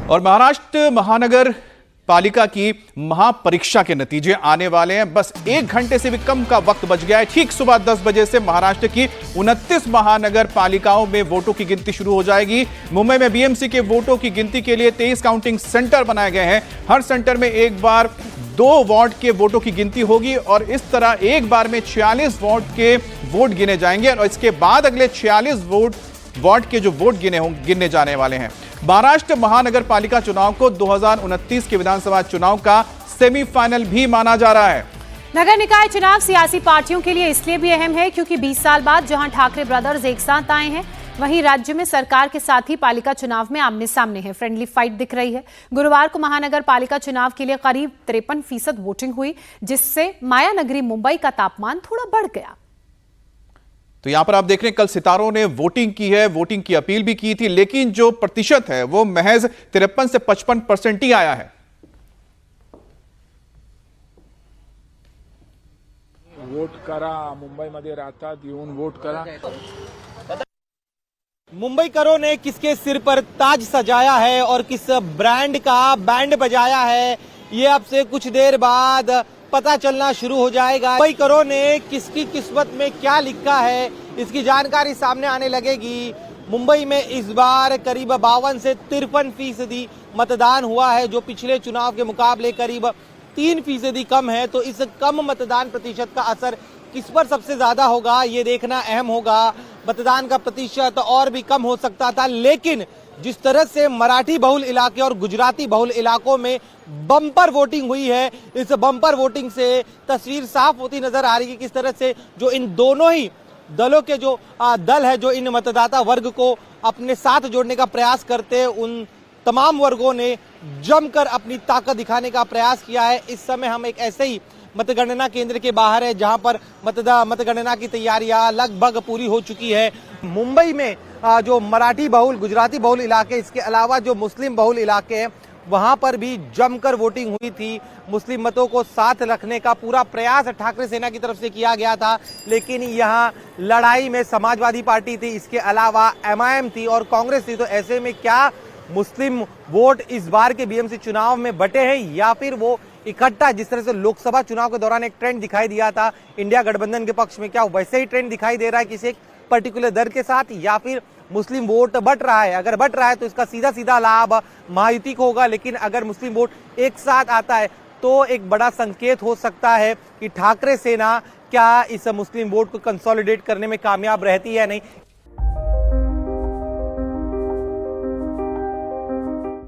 और महाराष्ट्र महानगर पालिका की महापरीक्षा के नतीजे आने वाले हैं। बस 1 घंटे से भी कम का वक्त बच गया है। ठीक सुबह 10 बजे से महाराष्ट्र की 29 महानगर पालिकाओं में वोटों की गिनती शुरू हो जाएगी। मुंबई में बीएमसी के वोटों की गिनती के लिए 23 काउंटिंग सेंटर बनाए गए हैं। हर सेंटर में एक बार 2 वार्ड के वोटों की गिनती होगी और इस तरह एक बार में 46 वार्ड के वोट गिने जाएंगे और इसके बाद अगले 46 वार्ड के जो वोट गिनने जाने वाले हैं। महाराष्ट्र महानगर पालिका चुनाव को 2029 के विधानसभा चुनाव का सेमीफाइनल भी माना जा रहा है। नगर निकाय चुनाव सियासी पार्टियों के लिए इसलिए भी अहम है क्योंकि 20 साल बाद जहां ठाकरे ब्रदर्स एक साथ आए हैं, वहीं राज्य में सरकार के साथ ही पालिका चुनाव में आमने सामने है। फ्रेंडली फाइट दिख रही है। गुरुवार को महानगर पालिका चुनाव के लिए करीब 53% वोटिंग हुई, जिससे माया नगरी मुंबई का तापमान थोड़ा बढ़ गया। तो यहां पर आप देख रहे हैं कल सितारों ने वोटिंग की है, वोटिंग की अपील भी की थी, लेकिन जो प्रतिशत है वो महज 53 से 55% ही आया है। वोट करा, मुंबईमध्ये राहतात, येऊन वोट करा। मुंबईकरों ने किसके सिर पर ताज सजाया है और किस ब्रांड का बैंड बजाया है, ये अब से कुछ देर बाद पता चलना शुरू हो जाएगा। मुंबईकरों ने किसकी किस्मत में क्या लिखा है, इसकी जानकारी सामने आने लगेगी। मुंबई में इस बार करीब 52 से 53% मतदान हुआ है, जो पिछले चुनाव के मुकाबले करीब 3% कम है। तो इस कम मतदान प्रतिशत का असर किस पर सबसे ज्यादा होगा, ये देखना अहम होगा। मतदान का प्रतिशत और भी कम हो सकता था, लेकिन जिस तरह से मराठी बहुल इलाके और गुजराती बहुल इलाकों में बम्पर वोटिंग हुई है, इस बम्पर वोटिंग से तस्वीर साफ होती नजर आ रही है किस तरह से जो इन दोनों ही दलों के जो दल है, जो इन मतदाता वर्ग को अपने साथ जोड़ने का प्रयास करते हैं, उन तमाम वर्गों ने जमकर अपनी ताकत दिखाने का प्रयास किया है। इस समय हम एक ऐसे ही मतगणना केंद्र के बाहर है जहां पर मतगणना की तैयारियां लगभग पूरी हो चुकी है। मुंबई में जो मराठी बहुल, गुजराती बहुल इलाके, इसके अलावा जो मुस्लिम बहुल इलाके हैं, वहां पर भी जमकर वोटिंग हुई थी। मुस्लिम मतों को साथ रखने का पूरा प्रयास ठाकरे सेना की तरफ से किया गया था, लेकिन यहाँ लड़ाई में समाजवादी पार्टी थी, इसके अलावा MIM थी और कांग्रेस थी। तो ऐसे में क्या मुस्लिम वोट इस बार के बीएमसी चुनाव में बटे हैं या फिर वो इकट्ठा, जिस तरह से लोकसभा चुनाव के दौरान एक ट्रेंड दिखाई दिया था इंडिया गठबंधन के पक्ष में, क्या वैसे ही ट्रेंड दिखाई दे रहा है किसी एक पर्टिकुलर दल के साथ, या फिर मुस्लिम वोट बट रहा है? अगर बट रहा है तो इसका सीधा सीधा लाभ महायुति को होगा, लेकिन अगर मुस्लिम वोट एक साथ आता है तो एक बड़ा संकेत हो सकता है कि ठाकरे सेना क्या इस मुस्लिम वोट को कंसोलिडेट करने में कामयाब रहती है या नहीं।